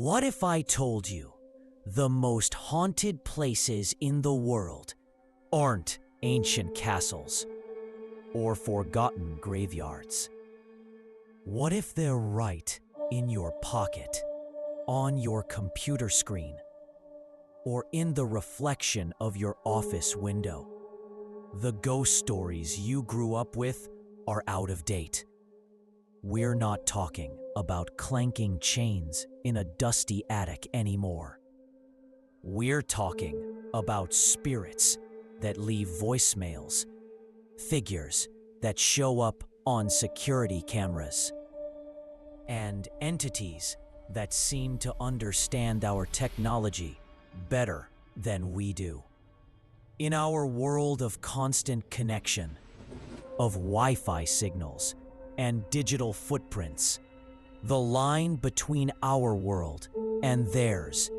What if I told you the most haunted places in the world aren't ancient castles or forgotten graveyards? What if they're right in your pocket, on your computer screen, or in the reflection of your office window? The ghost stories you grew up with are out of date. We're not talking about clanking chains in a dusty attic anymore. We're talking about spirits that leave voicemails, figures that show up on security cameras, and entities that seem to understand our technology better than we do. In our world of constant connection, of Wi-Fi signals and digital footprints, the line between our world and theirs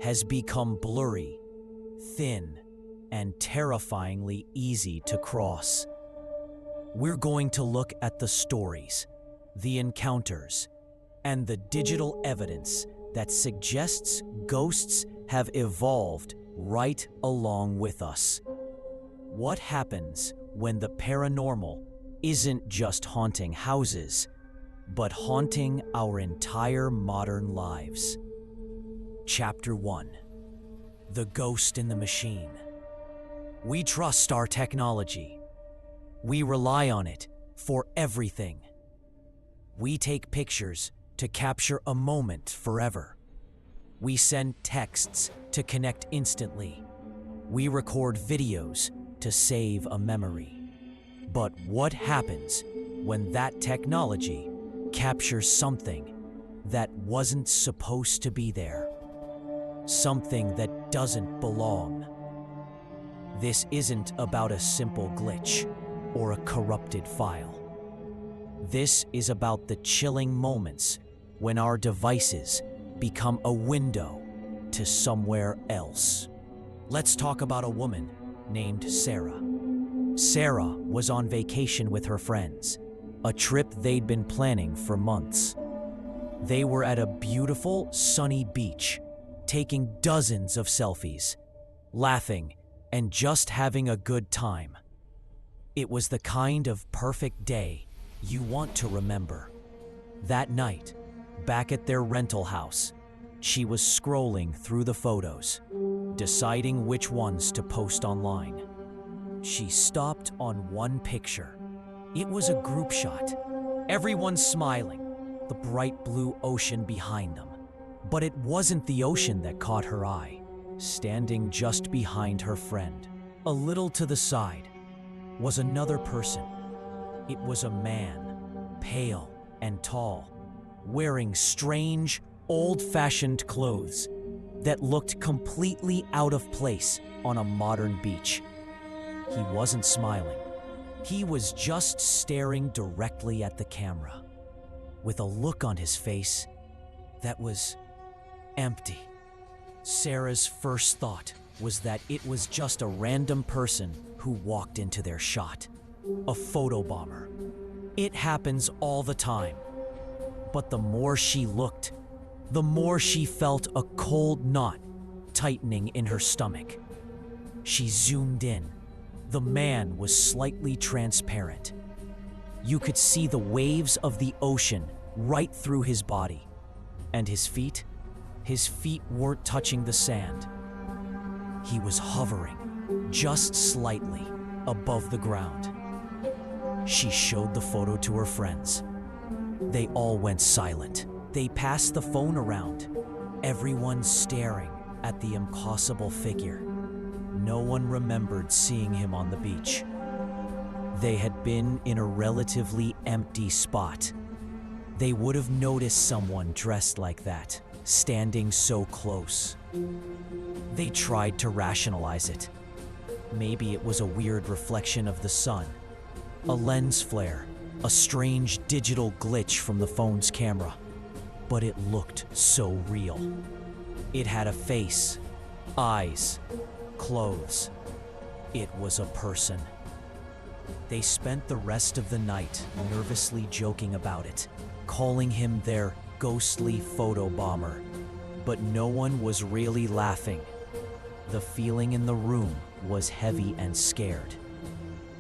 has become blurry, thin, and terrifyingly easy to cross. We're going to look at the stories, the encounters, and the digital evidence that suggests ghosts have evolved right along with us. What happens when the paranormal isn't just haunting houses, but haunting our entire modern lives? Chapter 1: The Ghost in the Machine. We trust our technology. We rely on it for everything. We take pictures to capture a moment forever. We send texts to connect instantly. We record videos to save a memory. But what happens when that technology captures something that wasn't supposed to be there? Something that doesn't belong. This isn't about a simple glitch or a corrupted file. This is about the chilling moments when our devices become a window to somewhere else. Let's talk about a woman named Sarah. Sarah was on vacation with her friends, a trip they'd been planning for months. They were at a beautiful, sunny beach, taking dozens of selfies, laughing, and just having a good time. It was the kind of perfect day you want to remember. That night, back at their rental house, she was scrolling through the photos, deciding which ones to post online. She stopped on one picture. It was a group shot. Everyone smiling, the bright blue ocean behind them. But it wasn't the ocean that caught her eye. Standing just behind her friend, a little to the side, was another person. It was a man, pale and tall, wearing strange, old-fashioned clothes that looked completely out of place on a modern beach. He wasn't smiling. He was just staring directly at the camera, with a look on his face that was empty. Sarah's first thought was that it was just a random person who walked into their shot, a photobomber. It happens all the time. But the more she looked, the more she felt a cold knot tightening in her stomach. She zoomed in. The man was slightly transparent. You could see the waves of the ocean right through his body. And his feet weren't touching the sand. He was hovering just slightly above the ground. She showed the photo to her friends. They all went silent. They passed the phone around, everyone staring at the impossible figure. No one remembered seeing him on the beach. They had been in a relatively empty spot. They would have noticed someone dressed like that, standing so close. They tried to rationalize it. Maybe it was a weird reflection of the sun, a lens flare, a strange digital glitch from the phone's camera. But it looked so real. It had a face, eyes, clothes. It was a person. They spent the rest of the night nervously joking about it, calling him their ghostly photobomber. But no one was really laughing. The feeling in the room was heavy and scared.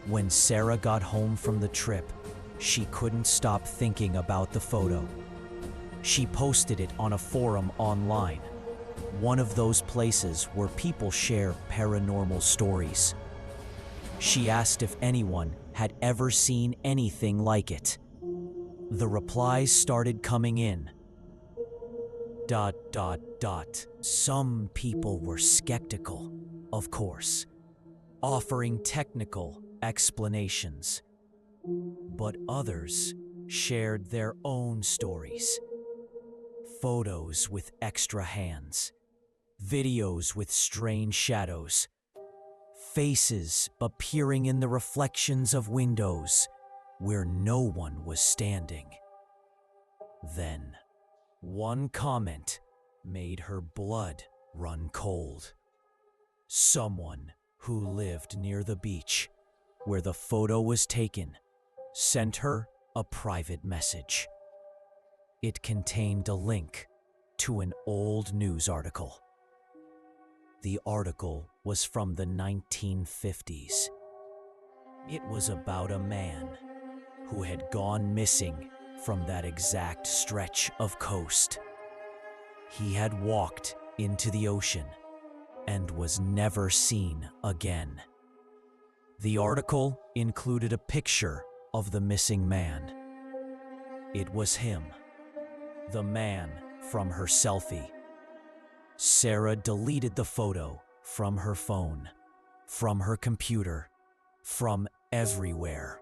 When Sarah got home from the trip, she couldn't stop thinking about the photo. She posted it on a forum online, one of those places where people share paranormal stories. She asked if anyone had ever seen anything like it. The replies started coming in. ... Some people were skeptical, of course, offering technical explanations. But others shared their own stories. Photos with extra hands, videos with strange shadows, faces appearing in the reflections of windows where no one was standing. Then, one comment made her blood run cold. Someone who lived near the beach where the photo was taken sent her a private message. It contained a link to an old news article. The article was from the 1950s. It was about a man who had gone missing from that exact stretch of coast. He had walked into the ocean and was never seen again. The article included a picture of the missing man. It was him, the man from her selfie. Sarah deleted the photo from her phone, from her computer, from everywhere.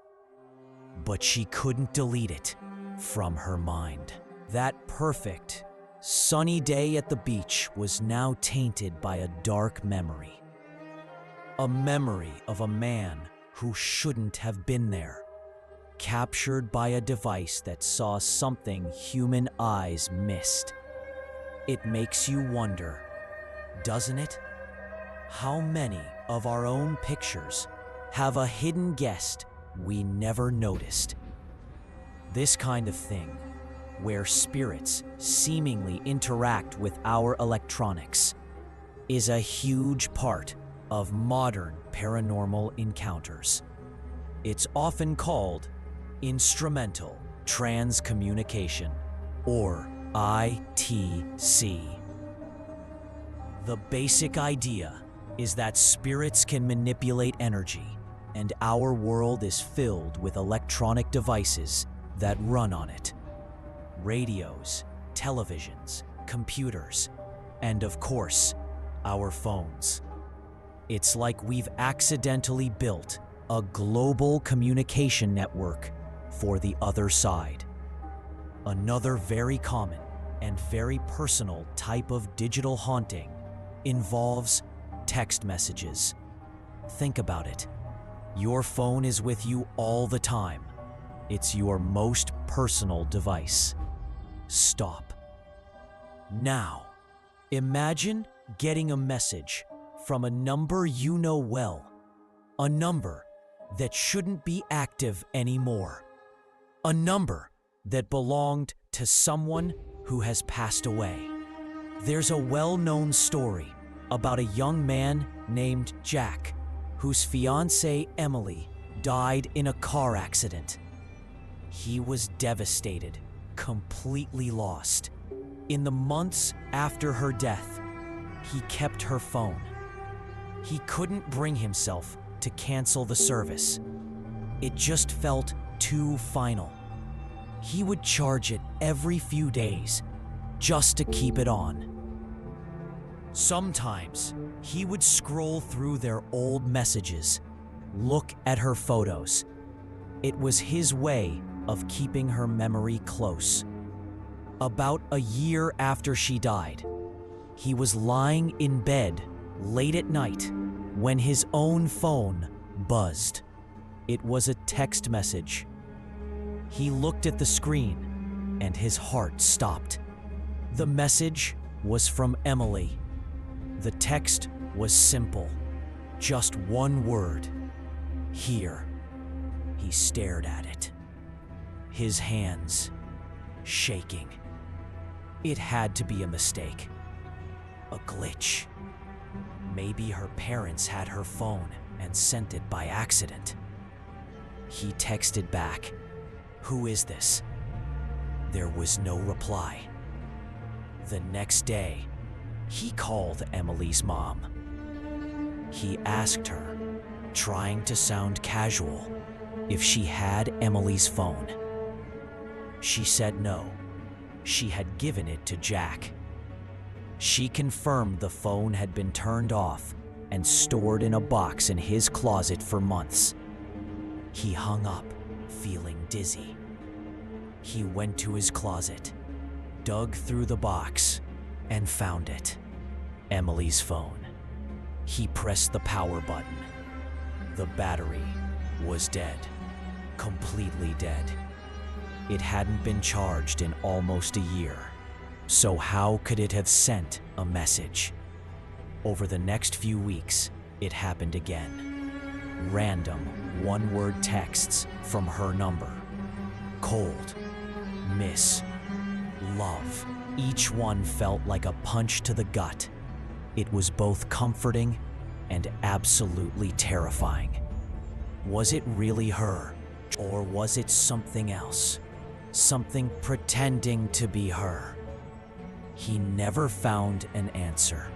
But she couldn't delete it from her mind. That perfect, sunny day at the beach was now tainted by a dark memory. A memory of a man who shouldn't have been there, captured by a device that saw something human eyes missed. It makes you wonder, doesn't it? How many of our own pictures have a hidden guest we never noticed? This kind of thing, where spirits seemingly interact with our electronics, is a huge part of modern paranormal encounters. It's often called instrumental transcommunication, or ITC. The basic idea is that spirits can manipulate energy, and our world is filled with electronic devices that run on it. Radios, televisions, computers, and of course, our phones. It's like we've accidentally built a global communication network for the other side. Another very common and very personal type of digital haunting involves text messages. Think about it. Your phone is with you all the time. It's your most personal device. Stop. Now, imagine getting a message from a number you know well, a number that shouldn't be active anymore, a number that belonged to someone who has passed away. There's a well-known story about a young man named Jack, whose fiancée Emily died in a car accident. He was devastated, completely lost. In the months after her death, he kept her phone. He couldn't bring himself to cancel the service. It just felt too final. He would charge it every few days just to keep it on. Sometimes he would scroll through their old messages, look at her photos. It was his way of keeping her memory close. About a year after she died, he was lying in bed late at night when his own phone buzzed. It was a text message. He looked at the screen and his heart stopped. The message was from Emily. The text was simple, just one word: here. He stared at it, his hands shaking. It had to be a mistake. A glitch. Maybe her parents had her phone and sent it by accident. He texted back, "Who is this?" There was no reply. The next day, he called Emily's mom. He asked her, trying to sound casual, if she had Emily's phone. She said no. She had given it to Jack. She confirmed the phone had been turned off and stored in a box in his closet for months. He hung up, feeling dizzy. He went to his closet, dug through the box, and found it. Emily's phone. He pressed the power button. The battery was dead. Completely dead. It hadn't been charged in almost a year. So how could it have sent a message? Over the next few weeks, it happened again. Random one-word texts from her number. Cold, miss, love. Each one felt like a punch to the gut. It was both comforting and absolutely terrifying. Was it really her, or was it something else? Something pretending to be her? He never found an answer.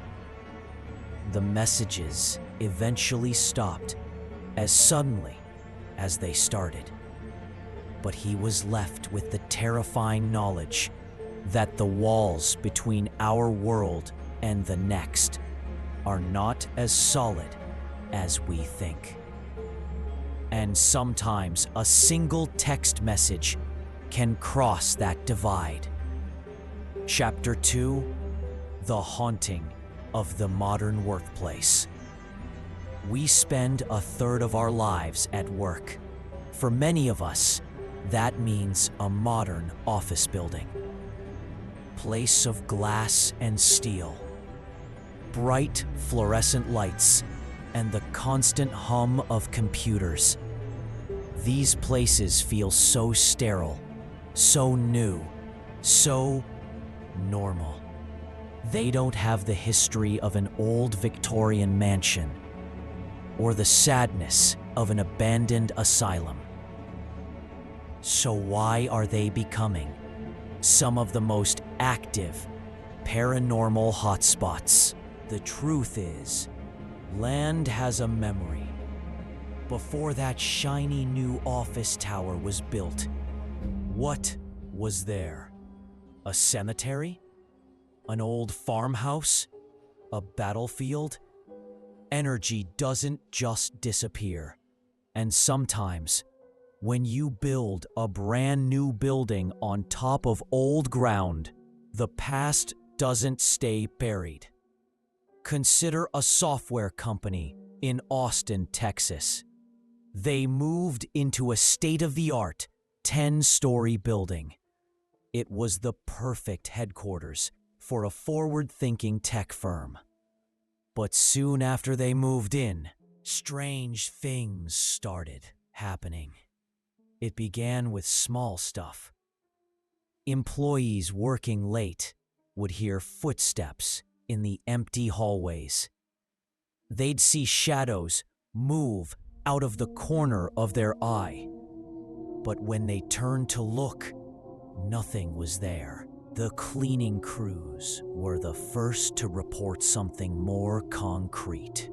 The messages eventually stopped as suddenly as they started. But he was left with the terrifying knowledge that the walls between our world and the next are not as solid as we think. And sometimes a single text message can cross that divide. Chapter 2: The Haunting of the Modern Workplace. We spend a third of our lives at work. For many of us, that means a modern office building. Place of glass and steel, bright fluorescent lights, and the constant hum of computers. These places feel so sterile, so new, so normal. They don't have the history of an old Victorian mansion or the sadness of an abandoned asylum. So why are they becoming some of the most active paranormal hotspots? The truth is, land has a memory. Before that shiny new office tower was built, what was there? A cemetery? An old farmhouse? A battlefield? Energy doesn't just disappear. And sometimes, when you build a brand new building on top of old ground, the past doesn't stay buried. Consider a software company in Austin, Texas. They moved into a state-of-the-art 10-story building. It was the perfect headquarters for a forward-thinking tech firm. But soon after they moved in, strange things started happening. It began with small stuff. Employees working late would hear footsteps in the empty hallways. They'd see shadows move out of the corner of their eye. But when they turned to look, nothing was there. The cleaning crews were the first to report something more concrete.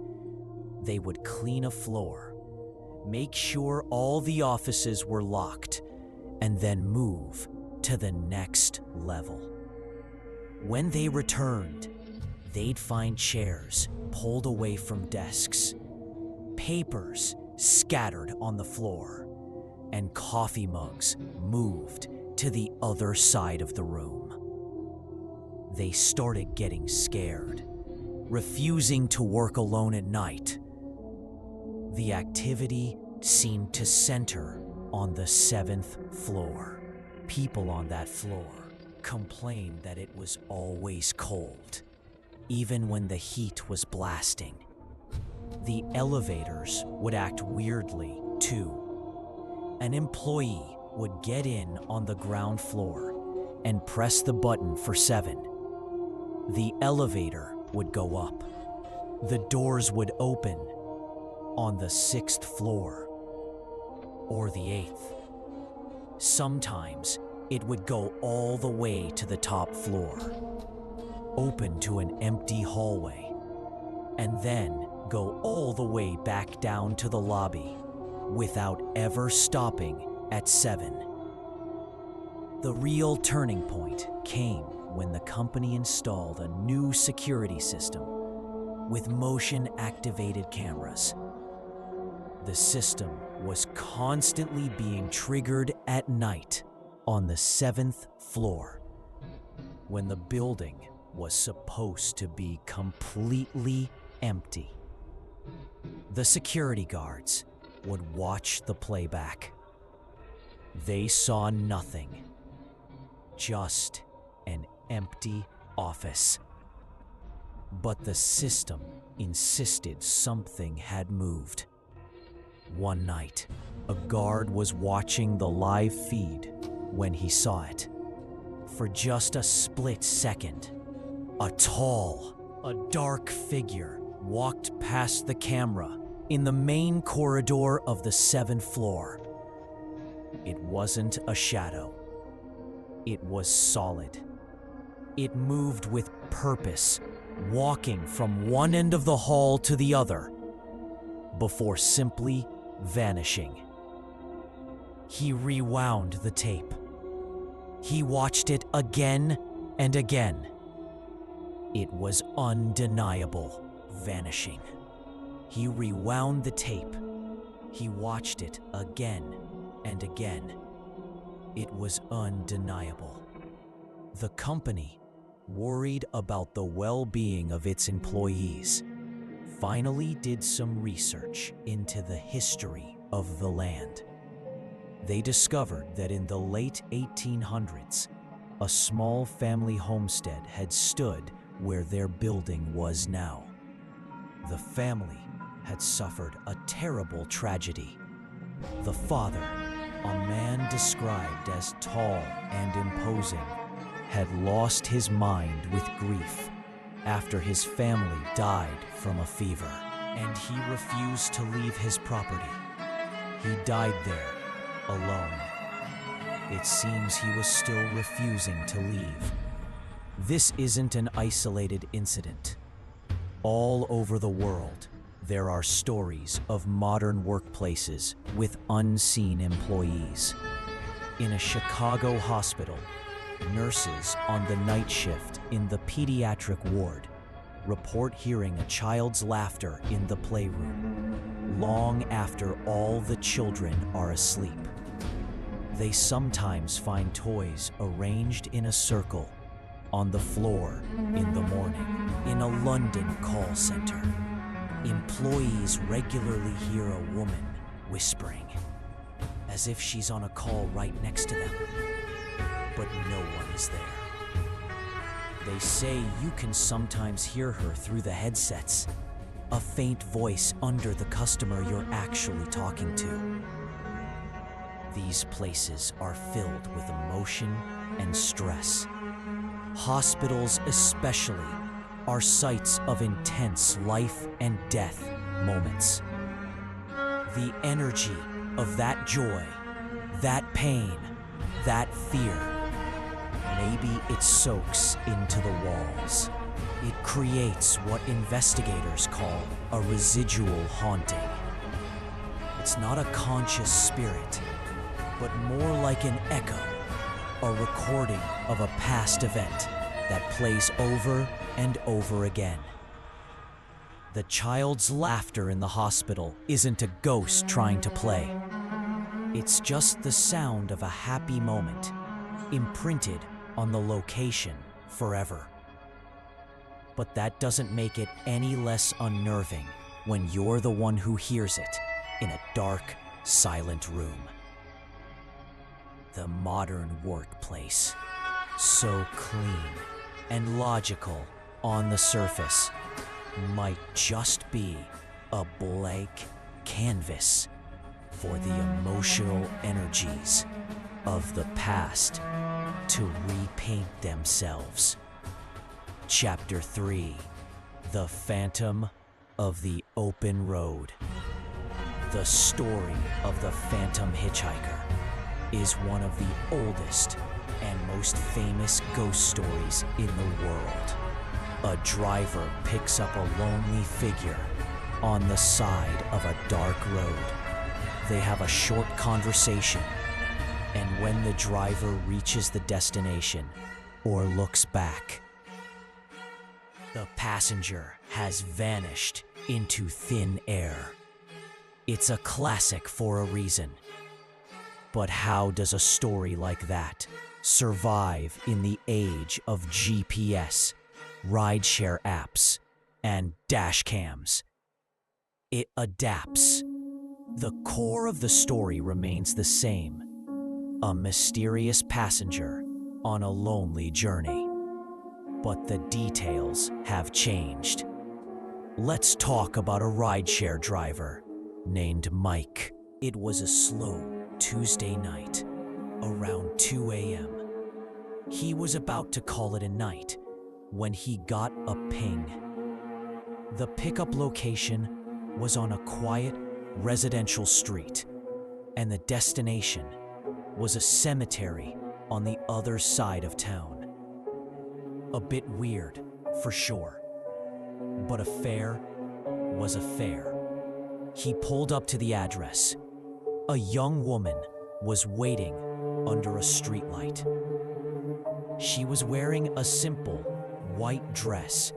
They would clean a floor, make sure all the offices were locked, and then move to the next level. When they returned, they'd find chairs pulled away from desks, papers scattered on the floor, and coffee mugs moved to the other side of the room. They started getting scared, refusing to work alone at night. The activity seemed to center on the 7th floor. People on that floor complained that it was always cold, even when the heat was blasting. The elevators would act weirdly, too. An employee would get in on the ground floor and press the button for 7. The elevator would go up. The doors would open on the 6th floor or the 8th. Sometimes it would go all the way to the top floor, open to an empty hallway, and then go all the way back down to the lobby without ever stopping at 7. The real turning point came when the company installed a new security system with motion-activated cameras. The system was constantly being triggered at night on the 7th floor, when the building was supposed to be completely empty. The security guards would watch the playback. They saw nothing, just an empty office. But the system insisted something had moved. One night, a guard was watching the live feed when he saw it. For just a split second, a dark figure walked past the camera in the main corridor of the 7th floor. It wasn't a shadow. It was solid. It moved with purpose, walking from one end of the hall to the other, before simply vanishing. He rewound the tape. He watched it again and again. It was undeniable vanishing. He rewound the tape. He watched it again and again. It was undeniable. The company, worried about the well-being of its employees, finally did some research into the history of the land. They discovered that in the late 1800s, a small family homestead had stood where their building was now. The family had suffered a terrible tragedy. The father, a man described as tall and imposing, had lost his mind with grief after his family died from a fever, and he refused to leave his property. He died there, alone. It seems he was still refusing to leave. This isn't an isolated incident. All over the world, there are stories of modern workplaces with unseen employees. In a Chicago hospital, nurses on the night shift in the pediatric ward report hearing a child's laughter in the playroom long after all the children are asleep. They sometimes find toys arranged in a circle on the floor in the morning. In a London call center, employees regularly hear a woman whispering, as if she's on a call right next to them, but no one is there. They say you can sometimes hear her through the headsets, a faint voice under the customer you're actually talking to. These places are filled with emotion and stress. Hospitals especially are sites of intense life and death moments. The energy of that joy, that pain, that fear, maybe it soaks into the walls. It creates what investigators call a residual haunting. It's not a conscious spirit, but more like an echo, a recording of a past event that plays over and over again. The child's laughter in the hospital isn't a ghost trying to play. It's just the sound of a happy moment, imprinted on the location forever. But that doesn't make it any less unnerving when you're the one who hears it in a dark, silent room. The modern workplace, so clean and logical on the surface, might just be a blank canvas for the emotional energies of the past to repaint themselves. Chapter 3: The Phantom of the Open Road. The story of the Phantom Hitchhiker is one of the oldest and most famous ghost stories in the world. A driver picks up a lonely figure on the side of a dark road. They have a short conversation, and when the driver reaches the destination or looks back, the passenger has vanished into thin air. It's a classic for a reason. But how does a story like that survive in the age of GPS, rideshare apps, and dash cams? It adapts. The core of the story remains the same: a mysterious passenger on a lonely journey. But the details have changed. Let's talk about a rideshare driver named Mike. It was a slow Tuesday night, around 2 a.m. He was about to call it a night when he got a ping. The pickup location was on a quiet residential street, and the destination was a cemetery on the other side of town. A bit weird, for sure, but a fare was a fare. He pulled up to the address. A young woman was waiting under a streetlight. She was wearing a simple white dress,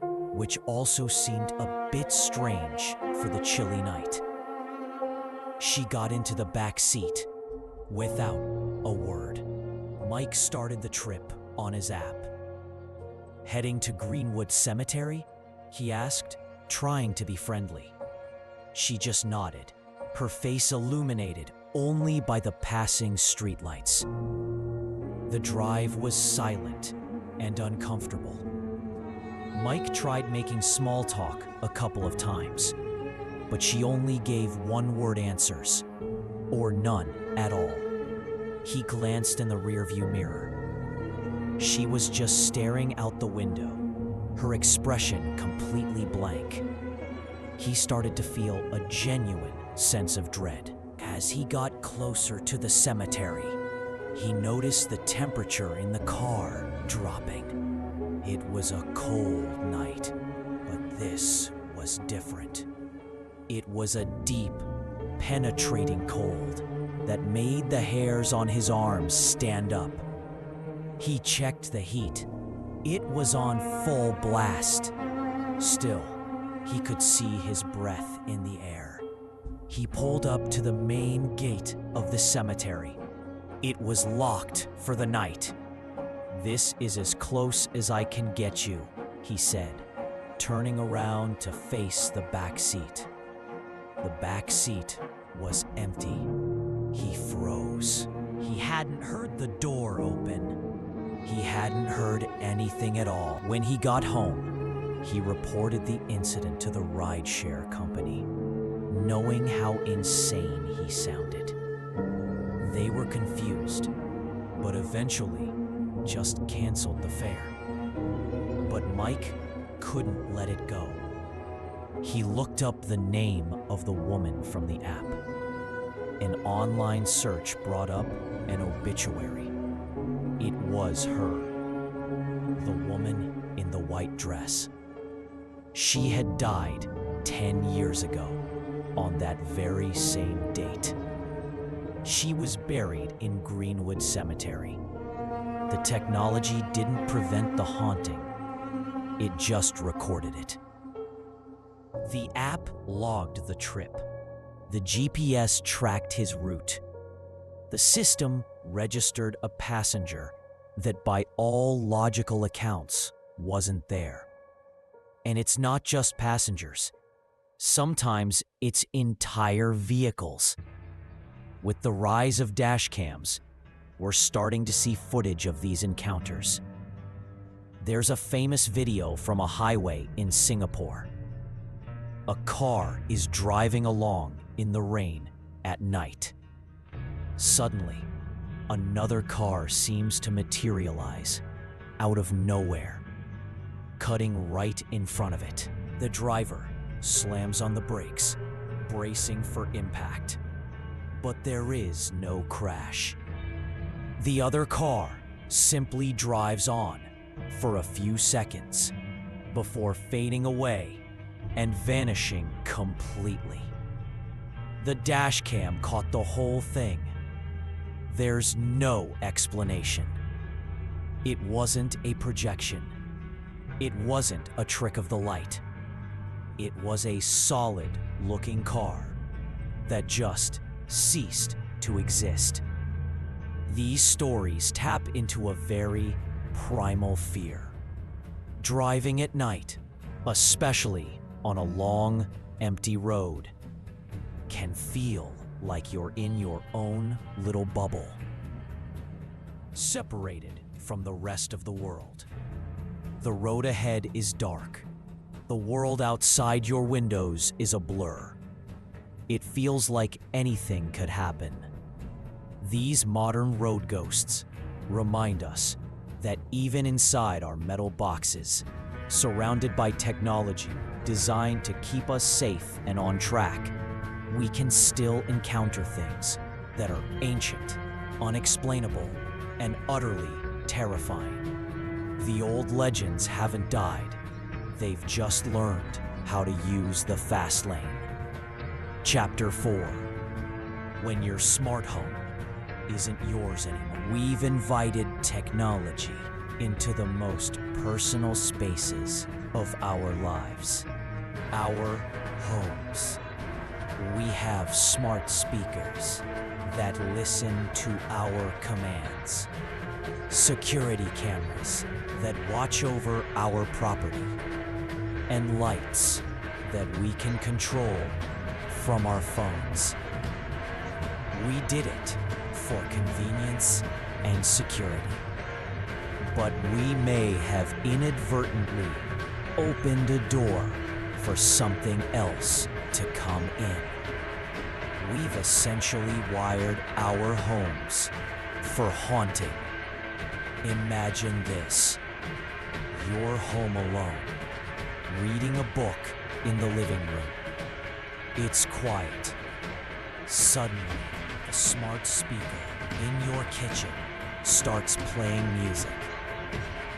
which also seemed a bit strange for the chilly night. She got into the back seat without a word. Mike started the trip on his app. Heading to Greenwood Cemetery? He asked, trying to be friendly. She just nodded, her face illuminated only by the passing streetlights. The drive was silent and uncomfortable. Mike tried making small talk a couple of times, but she only gave one-word answers, or none at all. He glanced in the rearview mirror. She was just staring out the window, her expression completely blank. He started to feel a genuine sense of dread. As he got closer to the cemetery, he noticed the temperature in the car dropping. It was a cold night, but this was different. It was a deep, penetrating cold that made the hairs on his arms stand up. He checked the heat. It was on full blast. Still, he could see his breath in the air. He pulled up to the main gate of the cemetery. It was locked for the night. "This is as close as I can get you," he said, turning around to face the back seat. The back seat was empty. He froze. He hadn't heard the door open. He hadn't heard anything at all. When he got home, he reported the incident to the rideshare company, knowing how insane he sounded. They were confused, but eventually just canceled the fare. But Mike couldn't let it go. He looked up the name of the woman from the app. An online search brought up an obituary. It was her, the woman in the white dress. She had died 10 years ago on that very same date. She was buried in Greenwood Cemetery. The technology didn't prevent the haunting, it just recorded it. The app logged the trip. The GPS tracked his route. The system registered a passenger that by all logical accounts wasn't there. And it's not just passengers. Sometimes it's entire vehicles. With the rise of dash cams, we're starting to see footage of these encounters. There's a famous video from a highway in Singapore. A car is driving along in the rain at night. Suddenly, another car seems to materialize out of nowhere. cutting right in front of it. The driver slams on the brakes, bracing for impact. But there is no crash. The other car simply drives on for a few seconds before fading away and vanishing completely. The dash cam caught the whole thing. There's no explanation. It wasn't a projection. It wasn't a trick of the light. It was a solid-looking car that just ceased to exist. These stories tap into a very primal fear. Driving at night, especially on a long, empty road, can feel like you're in your own little bubble, separated from the rest of the world. The road ahead is dark. The world outside your windows is a blur. It feels like anything could happen. These modern road ghosts remind us that even inside our metal boxes, surrounded by technology designed to keep us safe and on track, we can still encounter things that are ancient, unexplainable, and utterly terrifying. The old legends haven't died. They've just learned how to use the fast lane. Chapter 4. When your smart home isn't yours anymore. We've invited technology into the most personal spaces of our lives, our homes. We have smart speakers that listen to our commands, security cameras that watch over our property, and lights that we can control from our phones. We did it for convenience and security. But we may have inadvertently opened a door for something else to come in. We've essentially wired our homes for haunting. Imagine this: you're home alone, reading a book in the living room. It's quiet. Suddenly, the smart speaker in your kitchen starts playing music.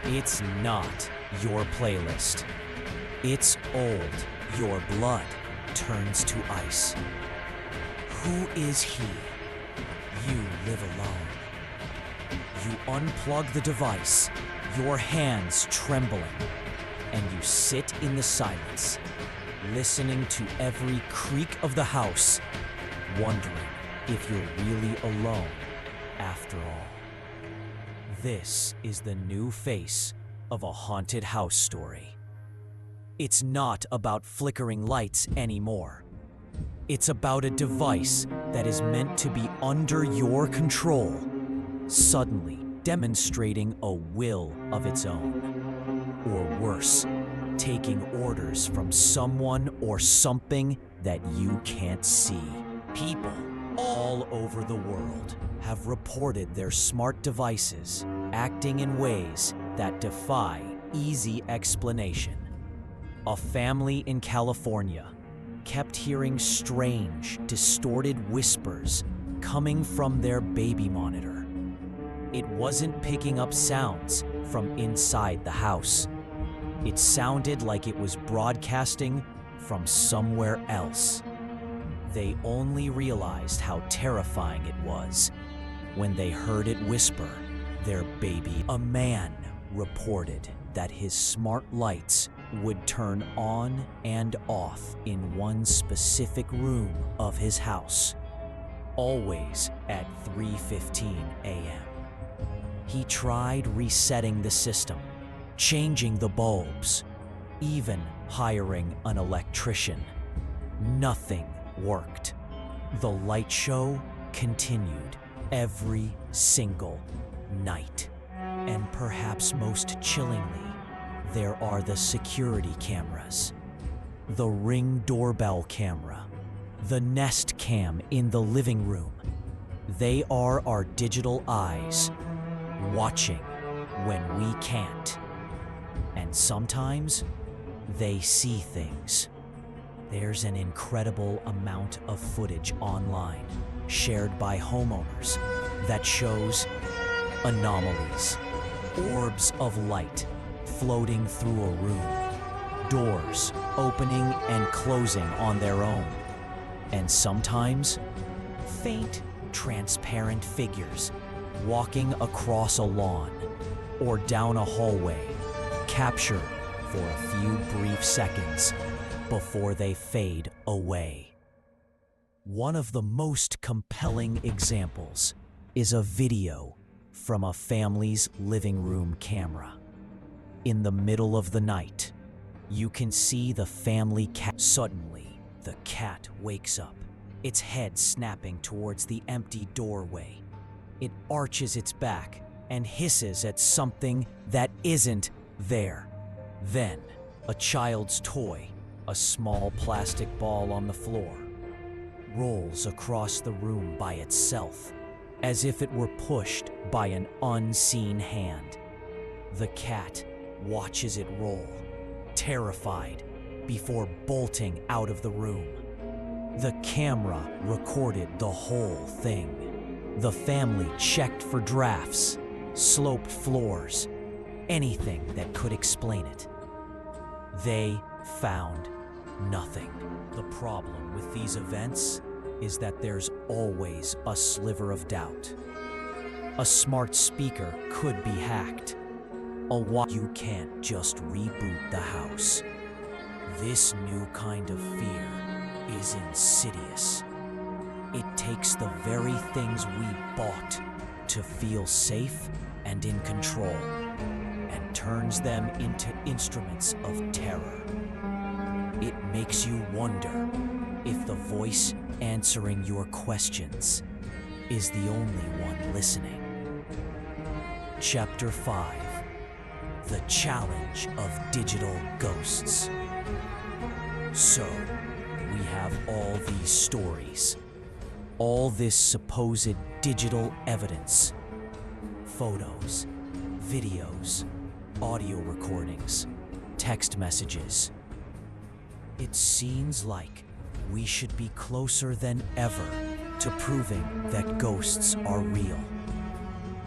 It's not your playlist. It's old. Your blood turns to ice. Who is he? You live alone. You unplug the device, your hands trembling, and you sit in the silence, listening to every creak of the house, wondering if you're really alone after all. This is the new face of a haunted house story. It's not about flickering lights anymore. It's about a device that is meant to be under your control, suddenly demonstrating a will of its own. Or worse, taking orders from someone or something that you can't see. People all over the world have reported their smart devices acting in ways that defy easy explanation. A family in California kept hearing strange, distorted whispers coming from their baby monitor. It wasn't picking up sounds from inside the house. It sounded like it was broadcasting from somewhere else. They only realized how terrifying it was when they heard it whisper their baby. A man reported that his smart lights would turn on and off in one specific room of his house, always at 3:15 a.m. He tried resetting the system, changing the bulbs, even hiring an electrician. Nothing worked. The light show continued every single night. And perhaps most chillingly, there are the security cameras, the Ring doorbell camera, the Nest Cam in the living room. They are our digital eyes, watching when we can't. And sometimes they see things. There's an incredible amount of footage online shared by homeowners that shows anomalies, orbs of light floating through a room, doors opening and closing on their own, and sometimes faint, transparent figures walking across a lawn or down a hallway, captured for a few brief seconds before they fade away. One of the most compelling examples is a video from a family's living room camera. In the middle of the night, you can see the family cat. Suddenly, the cat wakes up, its head snapping towards the empty doorway. It arches its back and hisses at something that isn't there. Then, a child's toy, a small plastic ball on the floor, rolls across the room by itself, as if it were pushed by an unseen hand. The cat watches it roll, terrified, before bolting out of the room. The camera recorded the whole thing. The family checked for drafts, sloped floors, anything that could explain it. They found nothing. The problem with these events is that there's always a sliver of doubt. A smart speaker could be hacked. You can't just reboot the house. This new kind of fear is insidious. It takes the very things we bought to feel safe and in control, and turns them into instruments of terror. It makes you wonder if the voice answering your questions is the only one listening. Chapter 5: The Challenge of Digital Ghosts. So, we have all these stories, all this supposed digital evidence, photos, videos, audio recordings, text messages. It seems like we should be closer than ever to proving that ghosts are real.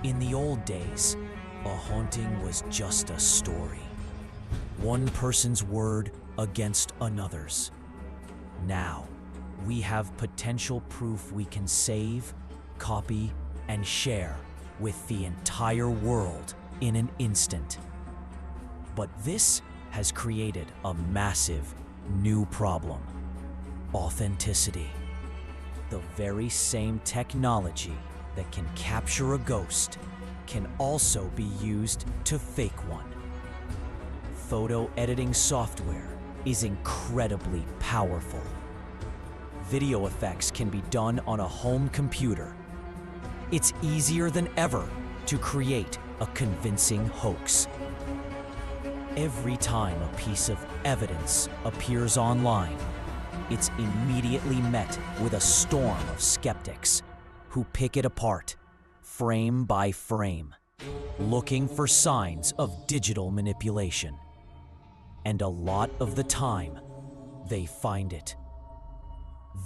In the old days, a haunting was just a story. One person's word against another's. Now, we have potential proof we can save, copy, and share with the entire world in an instant. But this has created a massive new problem: authenticity. The very same technology that can capture a ghost can also be used to fake one. Photo editing software is incredibly powerful. Video effects can be done on a home computer. It's easier than ever to create a convincing hoax. Every time a piece of evidence appears online, it's immediately met with a storm of skeptics who pick it apart, frame by frame, looking for signs of digital manipulation. And a lot of the time, they find it.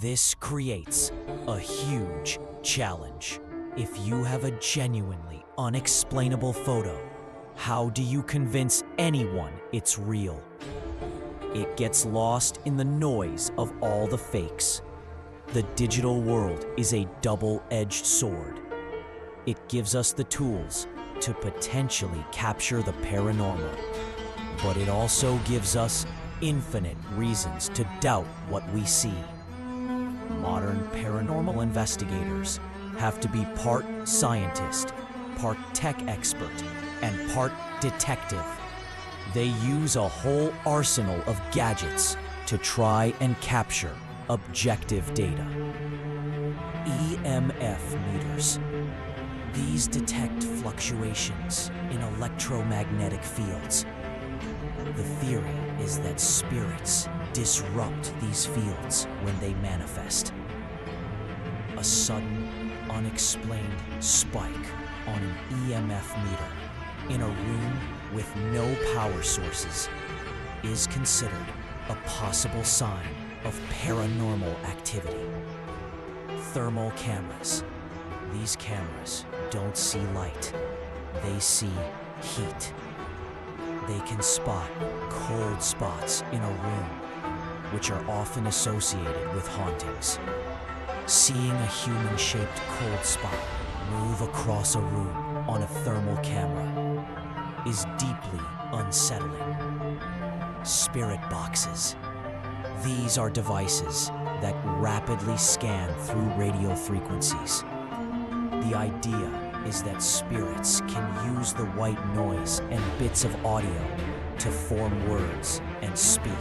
This creates a huge challenge. If you have a genuinely unexplainable photo, how do you convince anyone it's real? It gets lost in the noise of all the fakes. The digital world is a double-edged sword. It gives us the tools to potentially capture the paranormal, but it also gives us infinite reasons to doubt what we see. Modern paranormal investigators have to be part scientist, part tech expert, and part detective. They use a whole arsenal of gadgets to try and capture objective data. EMF meters. These detect fluctuations in electromagnetic fields. The theory is that spirits disrupt these fields when they manifest. A sudden, unexplained spike on an EMF meter in a room with no power sources is considered a possible sign of paranormal activity. Thermal cameras. These cameras don't see light, they see heat. They can spot cold spots in a room, which are often associated with hauntings. Seeing a human-shaped cold spot move across a room on a thermal camera is deeply unsettling. Spirit boxes. These are devices that rapidly scan through radio frequencies. The idea is that spirits can use the white noise and bits of audio to form words and speak.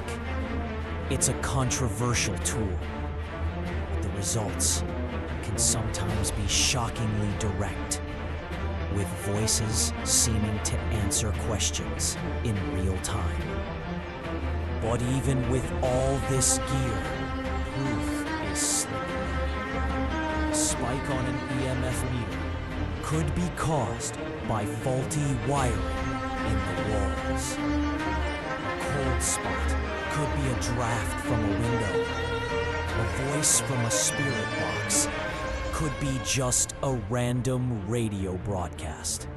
It's a controversial tool, but the results can sometimes be shockingly direct, with voices seeming to answer questions in real time. But even with all this gear, proof is slipping. A spike on an EMF meter could be caused by faulty wiring in the walls. A cold spot could be a draft from a window. A voice from a spirit box could be just a random radio broadcast.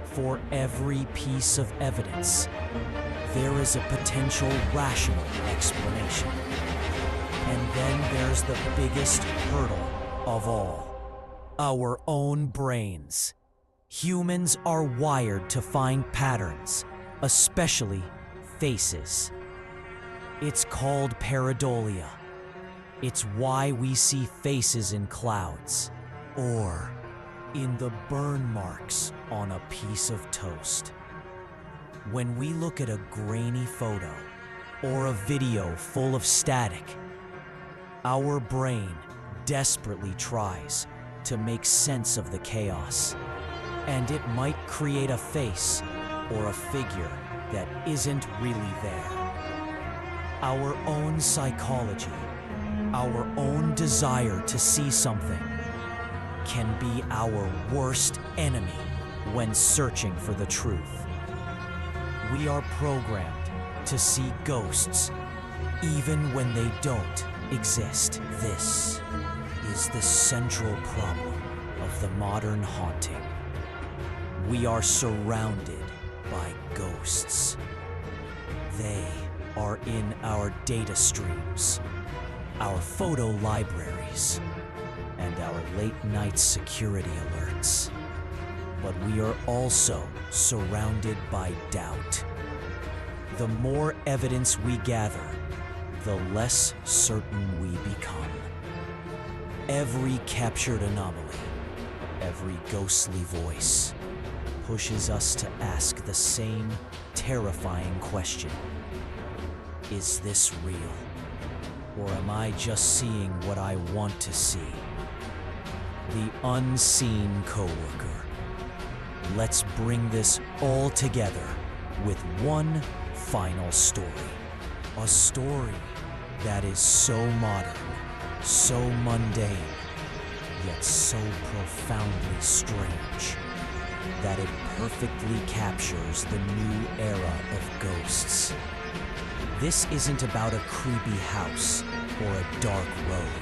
For every piece of evidence, there is a potential rational explanation. And then there's the biggest hurdle of all. Our own brains. Humans are wired to find patterns, especially faces. It's called pareidolia. It's why we see faces in clouds, or in the burn marks on a piece of toast. When we look at a grainy photo or a video full of static, our brain desperately tries to make sense of the chaos, and it might create a face or a figure that isn't really there. Our own psychology, our own desire to see something, can be our worst enemy when searching for the truth. We are programmed to see ghosts even when they don't exist. This is the central problem of the modern haunting. We are surrounded by ghosts. They are in our data streams, our photo libraries, and our late-night security alerts. But we are also surrounded by doubt. The more evidence we gather, the less certain we become. Every captured anomaly, every ghostly voice, pushes us to ask the same terrifying question. Is this real? Or am I just seeing what I want to see? The unseen coworker. Let's bring this all together with one final story. A story that is so modern, so mundane, yet so profoundly strange, that it perfectly captures the new era of ghosts. This isn't about a creepy house or a dark road.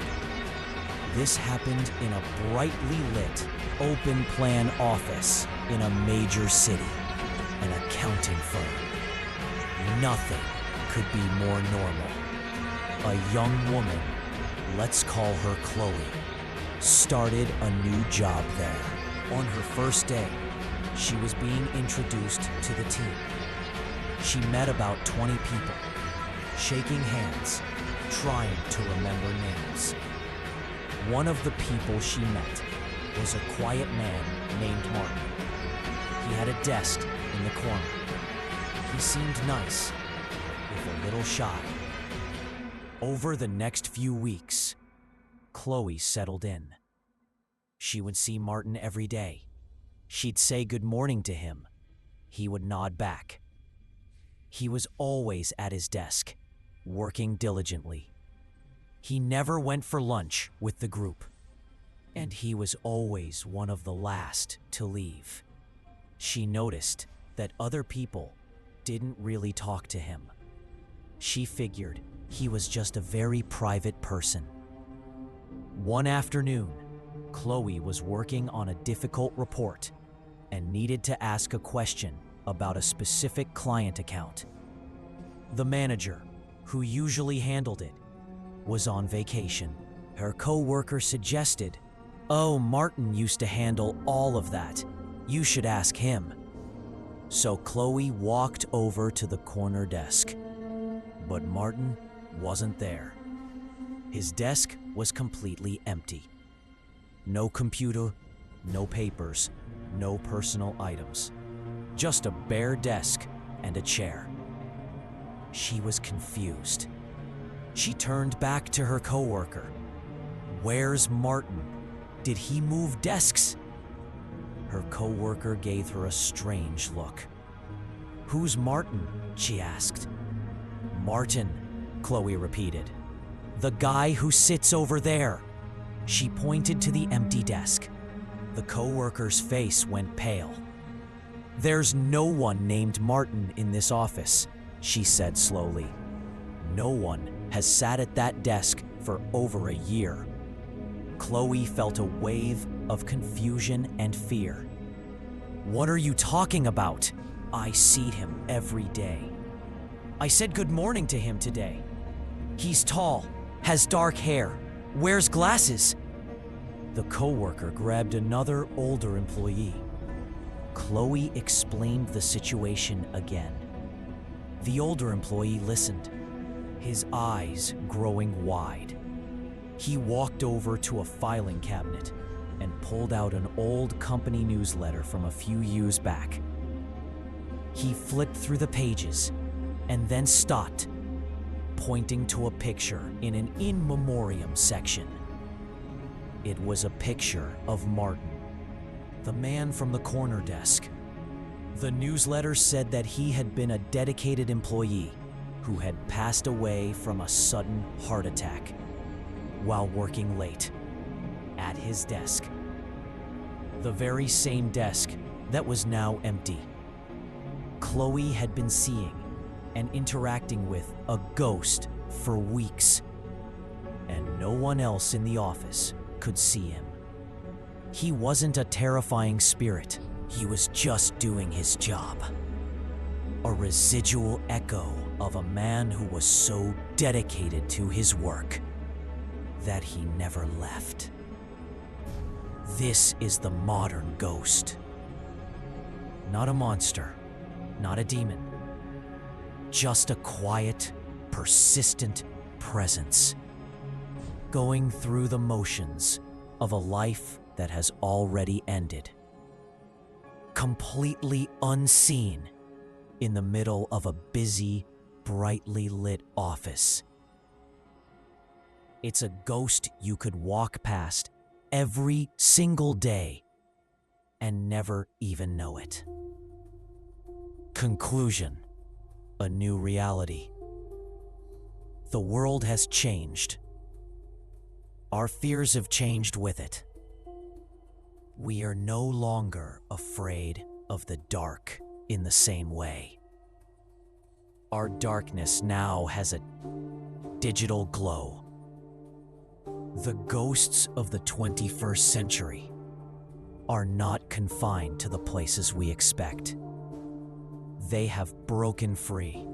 This happened in a brightly lit, open-plan office in a major city, an accounting firm. Nothing could be more normal. A young woman, let's call her Chloe, started a new job there. On her first day, she was being introduced to the team. She met about 20 people, shaking hands, trying to remember names. One of the people she met was a quiet man named Martin. He had a desk in the corner. He seemed nice, if a little shy. Over the next few weeks, Chloe settled in. She would see Martin every day. She'd say good morning to him. He would nod back. He was always at his desk, working diligently. He never went for lunch with the group, and he was always one of the last to leave. She noticed that other people didn't really talk to him. She figured he was just a very private person. One afternoon, Chloe was working on a difficult report and needed to ask a question about a specific client account. The manager, who usually handled it, was on vacation. Her co-worker suggested, "Oh, Martin used to handle all of that. You should ask him." So Chloe walked over to the corner desk. But Martin wasn't there. His desk was completely empty. No computer, no papers, no personal items. Just a bare desk and a chair. She was confused. She turned back to her coworker. "Where's Martin? Did he move desks?" Her coworker gave her a strange look. "Who's Martin?" she asked. "Martin," Chloe repeated. "The guy who sits over there." She pointed to the empty desk. The coworker's face went pale. "There's no one named Martin in this office," she said slowly. "No one has sat at that desk for over a year." Chloe felt a wave of confusion and fear. "What are you talking about? I see him every day. I said good morning to him today. He's tall, has dark hair, wears glasses." The coworker grabbed another older employee. Chloe explained the situation again. The older employee listened, his eyes growing wide. He walked over to a filing cabinet and pulled out an old company newsletter from a few years back. He flipped through the pages and then stopped, pointing to a picture in an in memoriam section. It was a picture of Martin, the man from the corner desk. The newsletter said that he had been a dedicated employee who had passed away from a sudden heart attack while working late at his desk. The very same desk that was now empty. Chloe had been seeing and interacting with a ghost for weeks, and no one else in the office could see him. He wasn't a terrifying spirit. He was just doing his job. A residual echo of a man who was so dedicated to his work that he never left. This is the modern ghost. Not a monster, not a demon. Just a quiet, persistent presence, going through the motions of a life that has already ended. Completely unseen in the middle of a busy, brightly lit office. It's a ghost you could walk past every single day and never even know it. Conclusion: a new reality. The world has changed. Our fears have changed with it. We are no longer afraid of the dark in the same way. Our darkness now has a digital glow. The ghosts of the 21st century are not confined to the places we expect. They have broken free.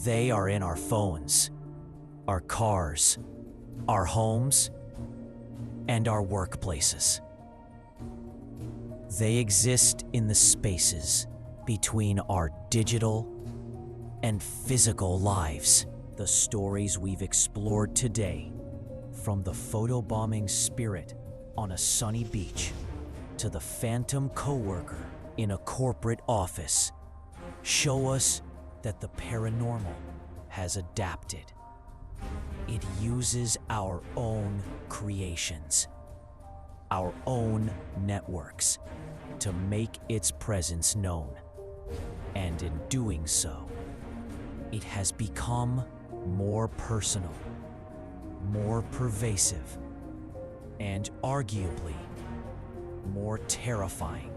They are in our phones, our cars, our homes, and our workplaces. They exist in the spaces between our digital and physical lives. The stories we've explored today, from the photobombing spirit on a sunny beach to the phantom coworker in a corporate office, show us that the paranormal has adapted. It uses our own creations, our own networks, to make its presence known. And in doing so, it has become more personal, more pervasive, and arguably more terrifying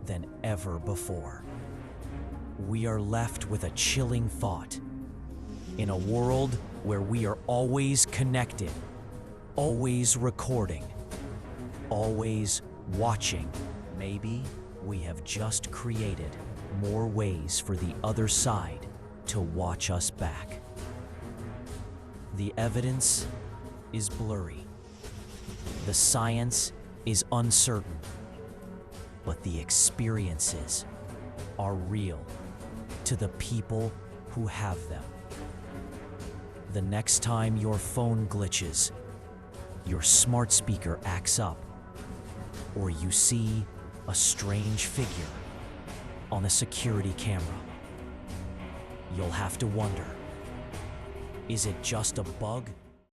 than ever before. We are left with a chilling thought. In a world where we are always connected, always recording, always watching, maybe we have just created more ways for the other side to watch us back. The evidence is blurry. The science is uncertain. But the experiences are real to the people who have them. The next time your phone glitches, your smart speaker acts up, or you see a strange figure on a security camera, you'll have to wonder, is it just a bug